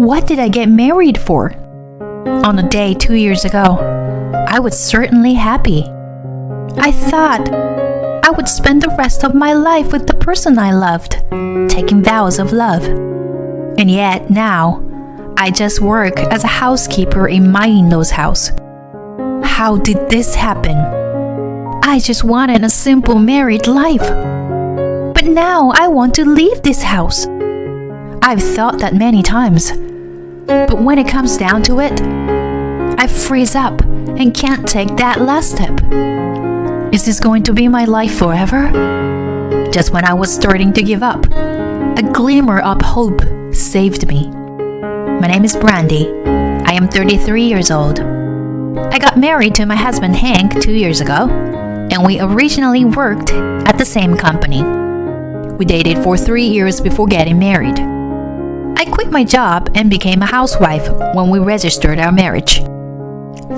what did I get married for? On a day 2 years ago, I was certainly happy. I thought I would spend the rest of my life with the person I loved, taking vows of love. And yet now, I just work as a housekeeper in my in-laws' house. How did this happen? I just wanted a simple married life. But now I want to leave this house. I've thought that many times. But when it comes down to it, I freeze up and can't take that last step. Is this going to be my life forever? Just when I was starting to give up, a glimmer of hope saved me. My name is Brandy. I am 33 years old. I got married to my husband Hank 2 years ago, and we originally worked at the same company. We dated for 3 years before getting married. I quit my job and became a housewife when we registered our marriage.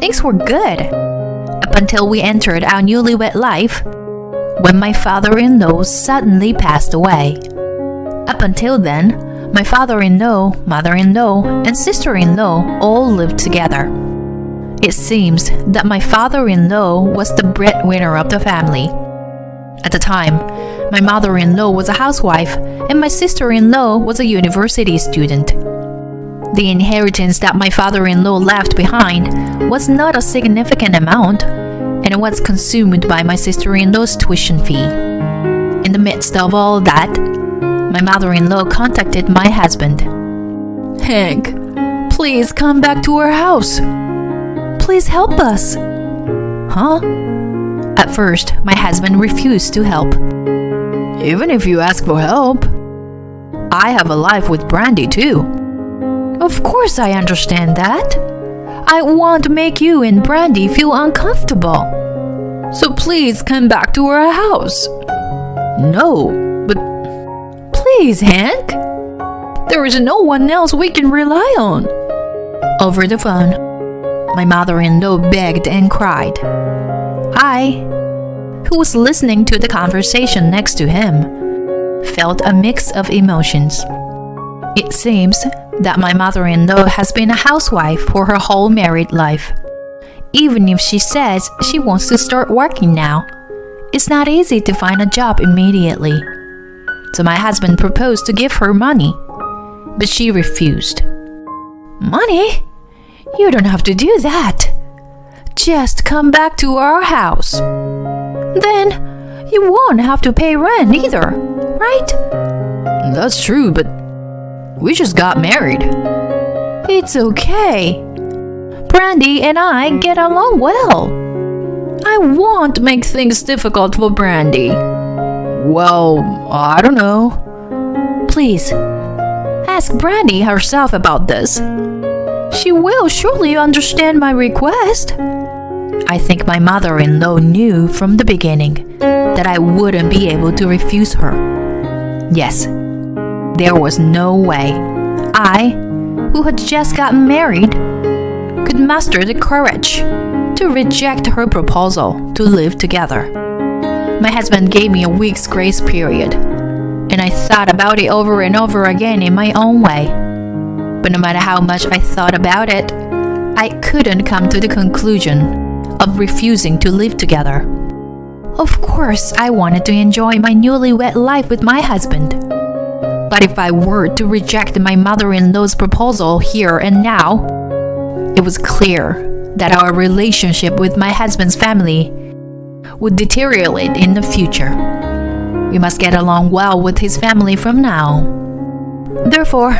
Things were good up until we entered our newlywed life when my father-in-law suddenly passed away. Up until then, my father-in-law, mother-in-law, and sister-in-law all lived together. It seems that my father-in-law was the breadwinner of the family. At the time, my mother-in-law was a housewife and my sister-in-law was a university student. The inheritance that my father-in-law left behind was not a significant amount, and it was consumed by my sister-in-law's tuition fee. In the midst of all that, my mother-in-law contacted my husband. "Hank, please come back to our house. Please help us." "Huh?" At first, my husband refused to help. "Even if you ask for help, I have a life with Brandy too." "Of course I understand that. I won't make you and Brandy feel uncomfortable. So please come back to our house." "No, but please, Hank. There is no one else we can rely on." Over the phone, my mother-in-law begged and cried. I, who was listening to the conversation next to him, felt a mix of emotions. It seems that my mother-in-law has been a housewife for her whole married life. Even if she says she wants to start working now, it's not easy to find a job immediately. So my husband proposed to give her money, but she refused. "Money? You don't have to do that. Just come back to our house. Then you won't have to pay rent either, right?" "That's true, but we just got married." "It's okay. Brandy and I get along well. I won't make things difficult for Brandy." "Well, I don't know." "Please, ask Brandy herself about this. She will surely understand my request." I think my mother-in-law knew from the beginning that I wouldn't be able to refuse her. Yes, there was no way I, who had just gotten married, could muster the courage to reject her proposal to live together. My husband gave me a week's grace period, and I thought about it over and over again in my own way. But no matter how much I thought about it, I couldn't come to the conclusion of refusing to live together. Of course, I wanted to enjoy my newlywed life with my husband. But if I were to reject my mother-in-law's proposal here and now, it was clear that our relationship with my husband's family would deteriorate in the future. We must get along well with his family from now. Therefore,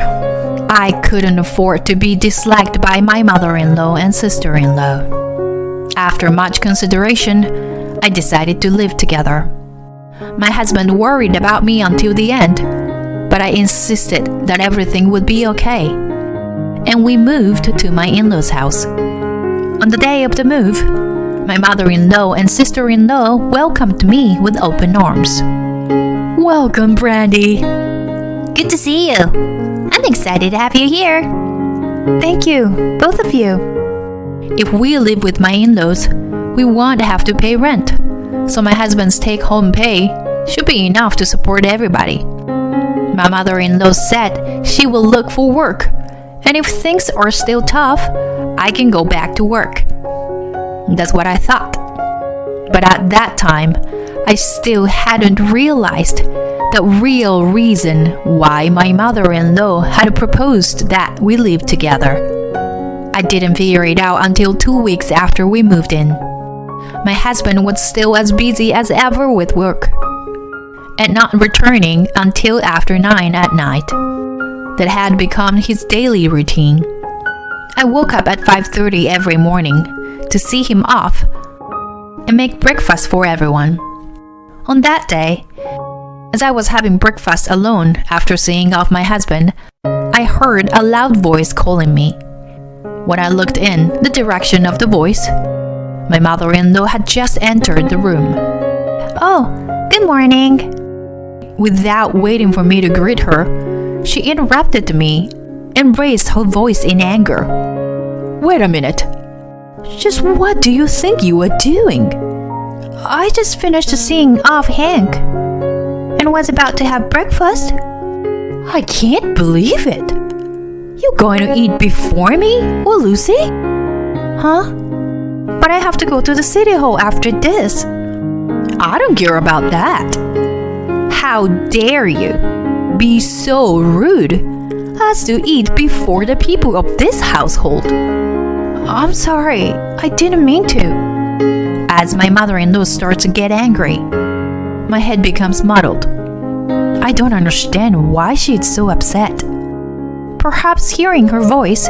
I couldn't afford to be disliked by my mother-in-law and sister-in-law. After much consideration, I decided to live together. My husband worried about me until the end, but I insisted that everything would be okay, and we moved to my in-laws' house. On the day of the move, my mother-in-law and sister-in-law welcomed me with open arms. "Welcome, Brandy." Good to see you. I'm excited to have you here." "Thank you, both of you." If we live with my in-laws, we won't have to pay rent, so my husband's take-home pay should be enough to support everybody. My mother-in-law said she will look for work And if things are still tough, I can go back to work. That's what I thought. But at that time, I still hadn't realized the real reason why my mother-in-law had proposed that we live together. I didn't figure it out until 2 weeks after we moved in. My husband was still as busy as ever with work, and not returning until after 9 at night. That had become his daily routine. I woke up at 5:30 every morning to see him off and make breakfast for everyone. On that day, as I was having breakfast alone after seeing off my husband, I heard a loud voice calling me. When I looked in the direction of the voice, my mother-in-law had just entered the room. Oh, good morning. Without waiting for me to greet her, she interrupted me and raised her voice in anger. Wait a minute. Just what do you think you are doing? I just finished seeing off Hank and was about to have breakfast. I can't believe it. You going to eat before me or Lucy? Huh? But I have to go to the city hall after this. I don't care about that. How dare you be so rude as to eat before the people of this household? I'm sorry, I didn't mean to. As my mother-in-law starts to get angry, my head becomes muddled. I don't understand why she's so upset. Perhaps hearing her voice,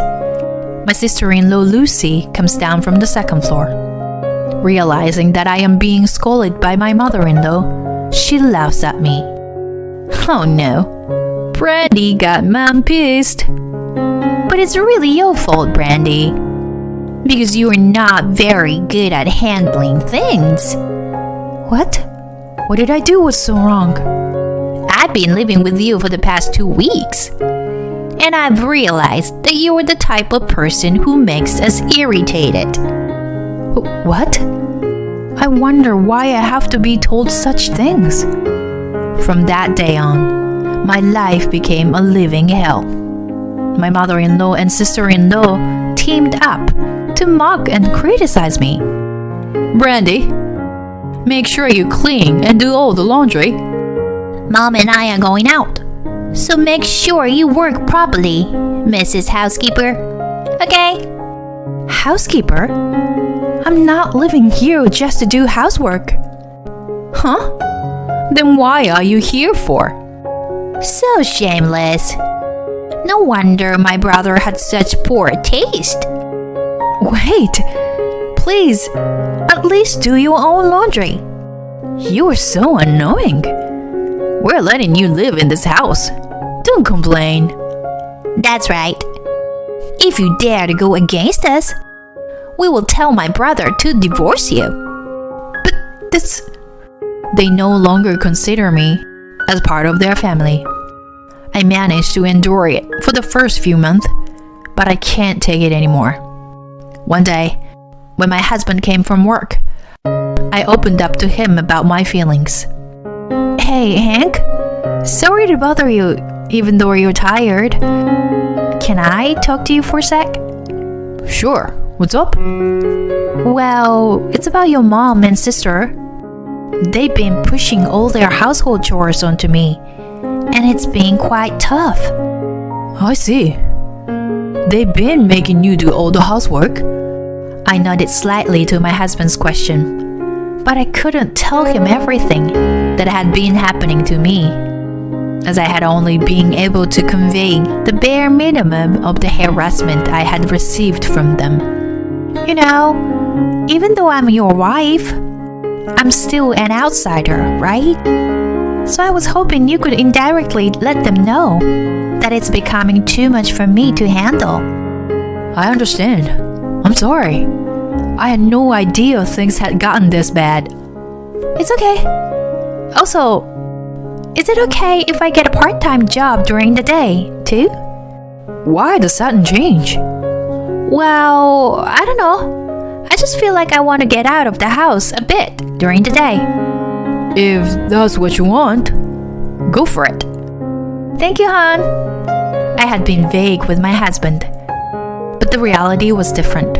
my sister-in-law Lucy comes down from the second floor. Realizing that I am being scolded by my mother-in-law, she laughs at me. Oh no, Brandy got Mom pissed. But it's really your fault, Brandy. Because you are not very good at handling things. What? What did I do was so wrong? I've been living with you for the past 2 weeks. And I've realized that you are the type of person who makes us irritated. What? I wonder why I have to be told such things. From that day on, my life became a living hell. My mother-in-law and sister-in-law teamed up to mock and criticize me. Brandy, make sure you clean and do all the laundry. Mom and I are going out, so make sure you work properly, Mrs. Housekeeper. Okay? Housekeeper? I'm not living here just to do housework. Huh? Then why are you here for? So shameless. No wonder my brother had such poor taste. Wait, please, at least do your own laundry. You are so annoying. We're letting you live in this house. Don't complain. That's right. If you dare to go against us, we will tell my brother to divorce you. But this... They no longer consider me as part of their family. I managed to endure it for the first few months, but I can't take it anymore. One day, when my husband came from work, I opened up to him about my feelings. Hey, Hank. Sorry to bother you, even though you're tired. Can I talk to you for a sec? Sure. What's up? Well, it's about your mom and sister. They've been pushing all their household chores onto me, and it's been quite tough. I see. They've been making you do all the housework? I nodded slightly to my husband's question, but I couldn't tell him everything that had been happening to me, as I had only been able to convey the bare minimum of the harassment I had received from them. You know, even though I'm your wife, I'm still an outsider, right? So I was hoping you could indirectly let them know that it's becoming too much for me to handle. I understand. I'm sorry. I had no idea things had gotten this bad. It's okay. Also, is it okay if I get a part-time job during the day, too? Why the sudden change? Well, I don't know. I just feel like I want to get out of the house a bit during the day. If that's what you want, go for it. Thank you, hon. I had been vague with my husband, but the reality was different.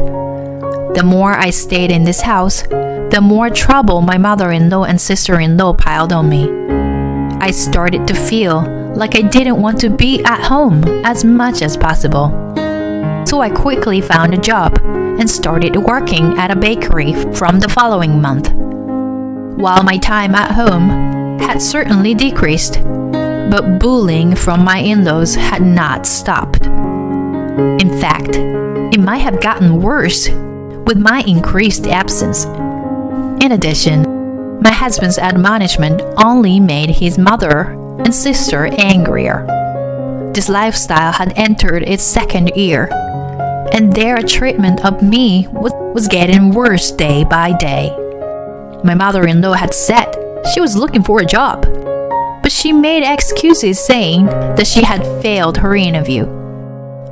The more I stayed in this house, the more trouble my mother-in-law and sister-in-law piled on me. I started to feel like I didn't want to be at home as much as possible. So I quickly found a job and started working at a bakery from the following month. While my time at home had certainly decreased, but bullying from my in-laws had not stopped. In fact, it might have gotten worse with my increased absence. In addition, my husband's admonishment only made his mother and sister angrier. This lifestyle had entered its second year, and their treatment of me was getting worse day by day. My mother-in-law had said she was looking for a job, but she made excuses saying that she had failed her interview.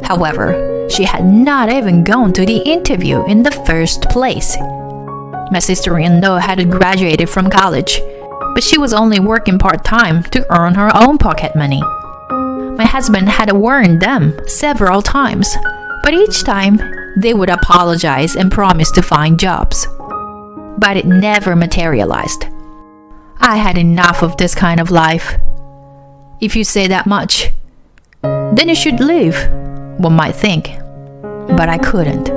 However, she had not even gone to the interview in the first place. My sister-in-law had graduated from college, but she was only working part-time to earn her own pocket money. My husband had warned them several times, but each time they would apologize and promise to find jobs. But it never materialized. I had enough of this kind of life. If you say that much, then you should leave, one might think. But I couldn't.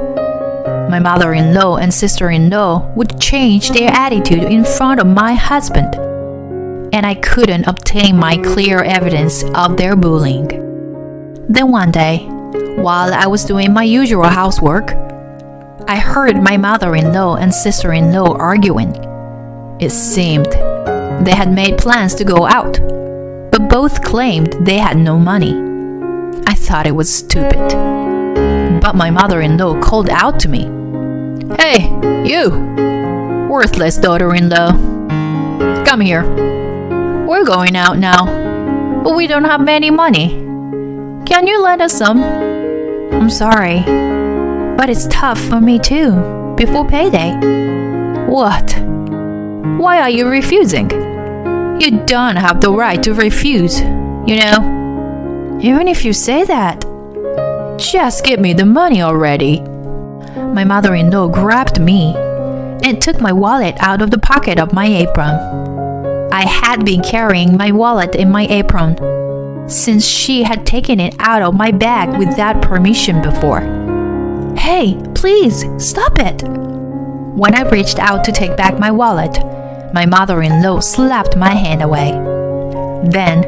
My mother-in-law and sister-in-law would change their attitude in front of my husband, and I couldn't obtain my clear evidence of their bullying. Then one day, while I was doing my usual housework, I heard my mother-in-law and sister-in-law arguing. It seemed they had made plans to go out, but both claimed they had no money. I thought it was stupid. But my mother-in-law called out to me, "Hey, you! Worthless daughter-in-law! Come here. We're going out now, but we don't have any money. Can you lend us some?" "I'm sorry, but it's tough for me too, before payday." "What? Why are you refusing? You don't have the right to refuse, you know." "Even if you say that, just give me the money already." My mother-in-law grabbed me and took my wallet out of the pocket of my apron. I had been carrying my wallet in my apron since she had taken it out of my bag without permission before. "Hey, please, stop it!" When I reached out to take back my wallet, my mother-in-law slapped my hand away. Then,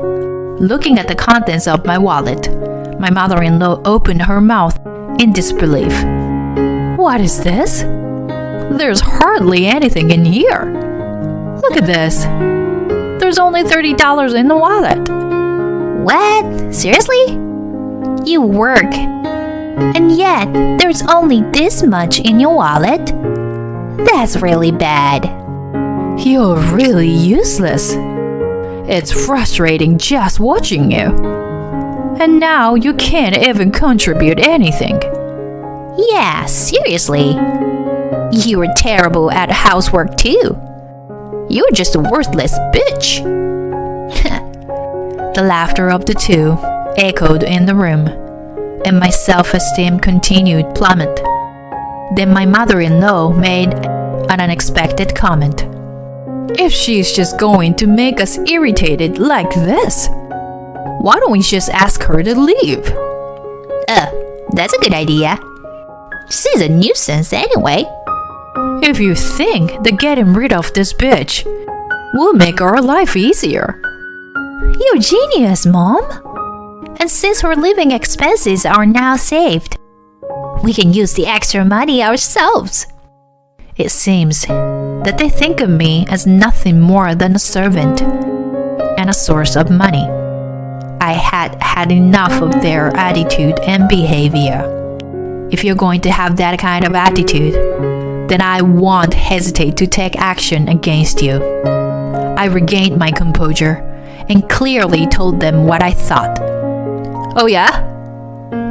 looking at the contents of my wallet, my mother-in-law opened her mouth in disbelief. "What is this? There's hardly anything in here. Look at this. There's only $30 in the wallet." What? Seriously? You work, and yet there's only this much in your wallet? That's really bad. "You're really useless. It's frustrating just watching you. And now you can't even contribute anything." Yeah, seriously. You were terrible at housework too. You're just a worthless bitch. The laughter of the two echoed in the room, and my self-esteem continued to plummet. Then my mother-in-law made an unexpected comment. "If she's just going to make us irritated like this, why don't we just ask her to leave?" That's a good idea. She's a nuisance anyway. "If you think that getting rid of this bitch will make our life easier." You're genius, Mom. And since her living expenses are now saved, we can use the extra money ourselves. It seems that they think of me as nothing more than a servant and a source of money. I had had enough of their attitude and behavior. If you're going to have that kind of attitude, then I won't hesitate to take action against you. I regained my composure and clearly told them what I thought. "Oh yeah?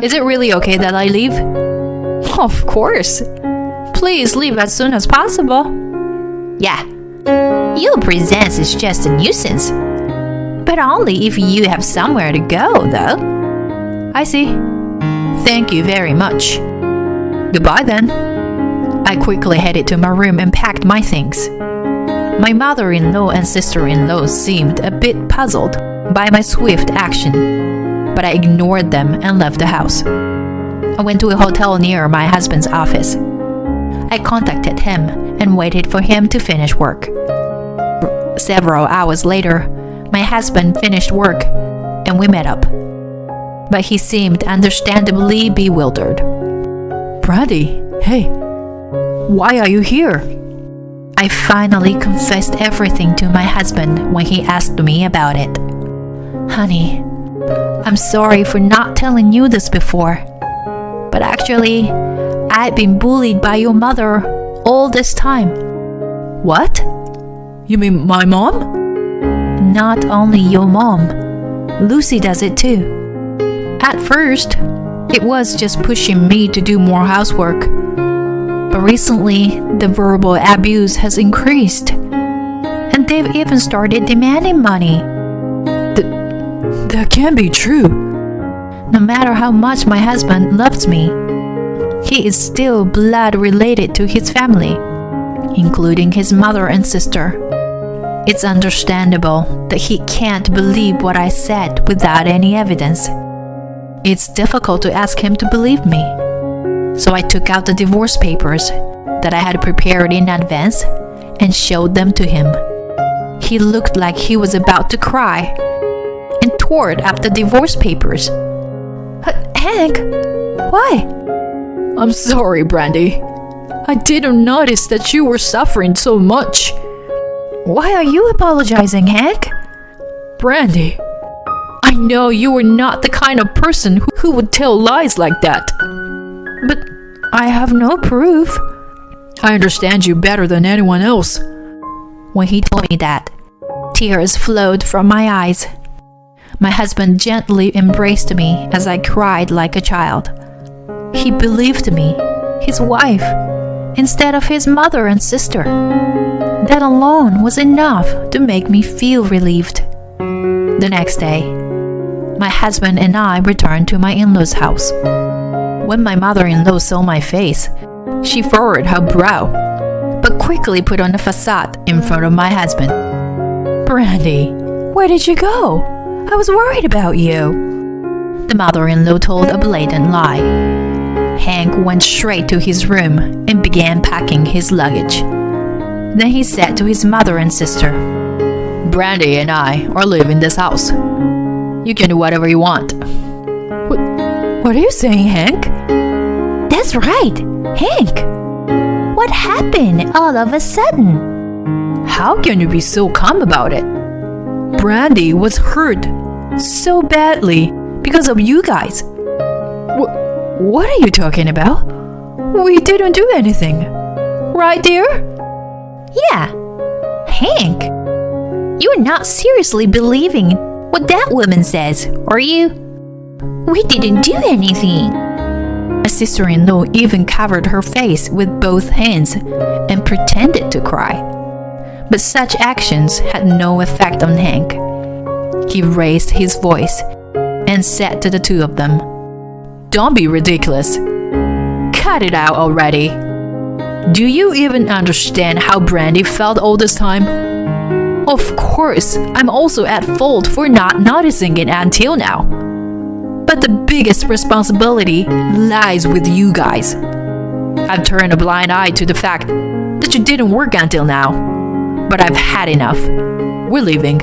Is it really okay that I leave?" "Of course. Please leave as soon as possible." Yeah, your presence is just a nuisance. But only if you have somewhere to go, though. I see. Thank you very much. Goodbye then. I quickly headed to my room and packed my things. My mother-in-law and sister-in-law seemed a bit puzzled by my swift action, but I ignored them and left the house. I went to a hotel near my husband's office. I contacted him and waited for him to finish work. Several hours later, my husband finished work and we met up. But he seemed understandably bewildered. Brandy, hey, why are you here? I finally confessed everything to my husband when he asked me about it. Honey, I'm sorry for not telling you this before, but actually, I'd been bullied by your mother all this time. What? You mean my mom? Not only your mom, Lucy does it too. At first, it was just pushing me to do more housework. But recently, the verbal abuse has increased. And they've even started demanding money. That can't be true. No matter how much my husband loves me, he is still blood related to his family, including his mother and sister. It's understandable that he can't believe what I said without any evidence. It's difficult to ask him to believe me. So I took out the divorce papers that I had prepared in advance and showed them to him. He looked like he was about to cry and tore up the divorce papers. Hank, why? I'm sorry, Brandy. I didn't notice that you were suffering so much. Why are you apologizing, Hank? Brandy, I know you are not the kind of person who would tell lies like that. But I have no proof. I understand you better than anyone else. When he told me that, tears flowed from my eyes. My husband gently embraced me as I cried like a child. He believed me, his wife, instead of his mother and sister. That alone was enough to make me feel relieved. The next day, my husband and I returned to my in-laws' house. When my mother-in-law saw my face, she furrowed her brow, but quickly put on a facade in front of my husband. Brandy, where did you go? I was worried about you. The mother-in-law told a blatant lie. Hank went straight to his room and began packing his luggage. Then he said to his mother and sister, Brandy and I are leaving this house. You can do whatever you want. What are you saying, Hank? That's right, Hank. What happened all of a sudden? How can you be so calm about it? Brandy was hurt so badly because of you guys. What are you talking about? We didn't do anything. Right, dear? Yeah. Hank, you're not seriously believing what that woman says, are you? We didn't do anything. My sister-in-law even covered her face with both hands and pretended to cry. But such actions had no effect on Hank. He raised his voice and said to the two of them, Don't be ridiculous. Cut it out already. Do you even understand how Brandy felt all this time? Of course, I'm also at fault for not noticing it until now. But the biggest responsibility lies with you guys. I've turned a blind eye to the fact that you didn't work until now. But I've had enough. We're leaving.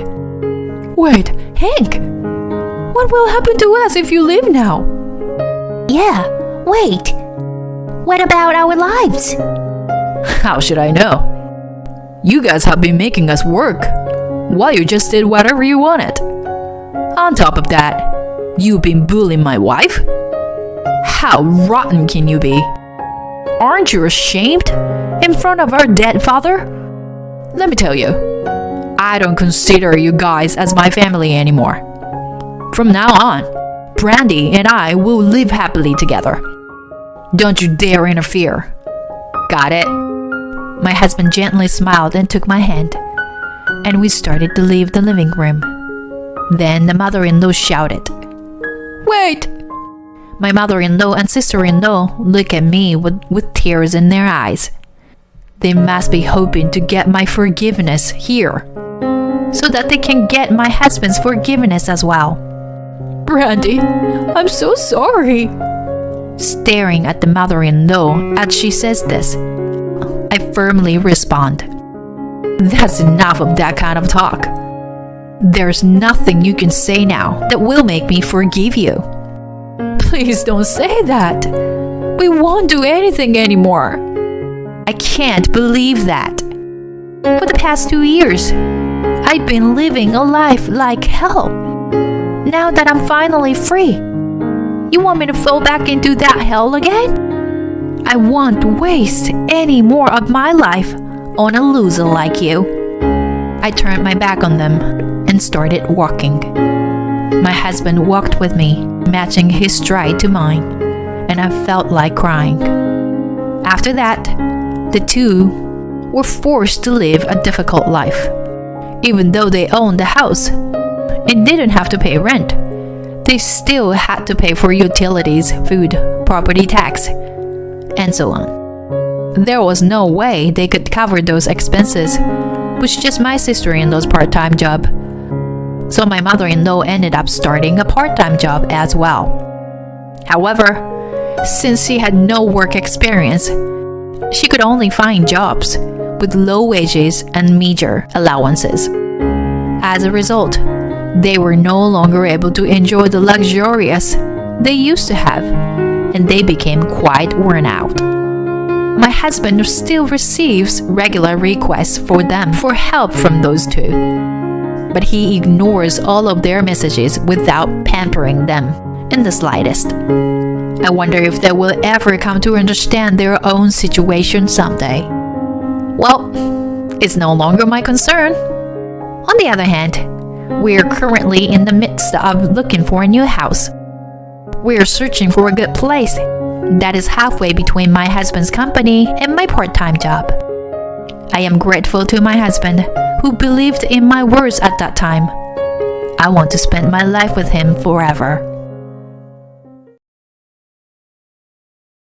Wait, Hank! What will happen to us if you leave now? Yeah, wait. What about our lives? How should I know? You guys have been making us work, while you just did whatever you wanted. On top of that, you've been bullying my wife? How rotten can you be? Aren't you ashamed in front of our dead father? Let me tell you, I don't consider you guys as my family anymore. From now on, Brandy and I will live happily together. Don't you dare interfere. Got it? My husband gently smiled and took my hand, and we started to leave the living room. Then the mother-in-law shouted, Wait! My mother-in-law and sister-in-law look at me with tears in their eyes. They must be hoping to get my forgiveness here, so that they can get my husband's forgiveness as well. Brandy, I'm so sorry. Staring at the mother-in-law as she says this, I firmly respond, "That's enough of that kind of talk. There's nothing you can say now that will make me forgive you." Please don't say that. We won't do anything anymore. I can't believe that. For the past 2 years, I've been living a life like hell. Now that I'm finally free, you want me to fall back into that hell again? I won't waste any more of my life on a loser like you. I turned my back on them and started walking. My husband walked with me, matching his stride to mine, and I felt like crying. After that, the two were forced to live a difficult life. Even though they owned the house and didn't have to pay rent, they still had to pay for utilities, food, property tax, and so on. There was no way they could cover those expenses with just my sister-in-law's part-time job. So my mother-in-law ended up starting a part-time job as well. However, since she had no work experience, she could only find jobs with low wages and meager allowances. As a result, they were no longer able to enjoy the luxurious they used to have, and they became quite worn out. My husband still receives regular requests for them for help from those two, but he ignores all of their messages without pampering them in the slightest. I wonder if they will ever come to understand their own situation someday. Well, it's no longer my concern. On the other hand, we are currently in the midst of looking for a new house. We are searching for a good place that is halfway between my husband's company and my part-time job. I am grateful to my husband who believed in my words at that time. I want to spend my life with him forever.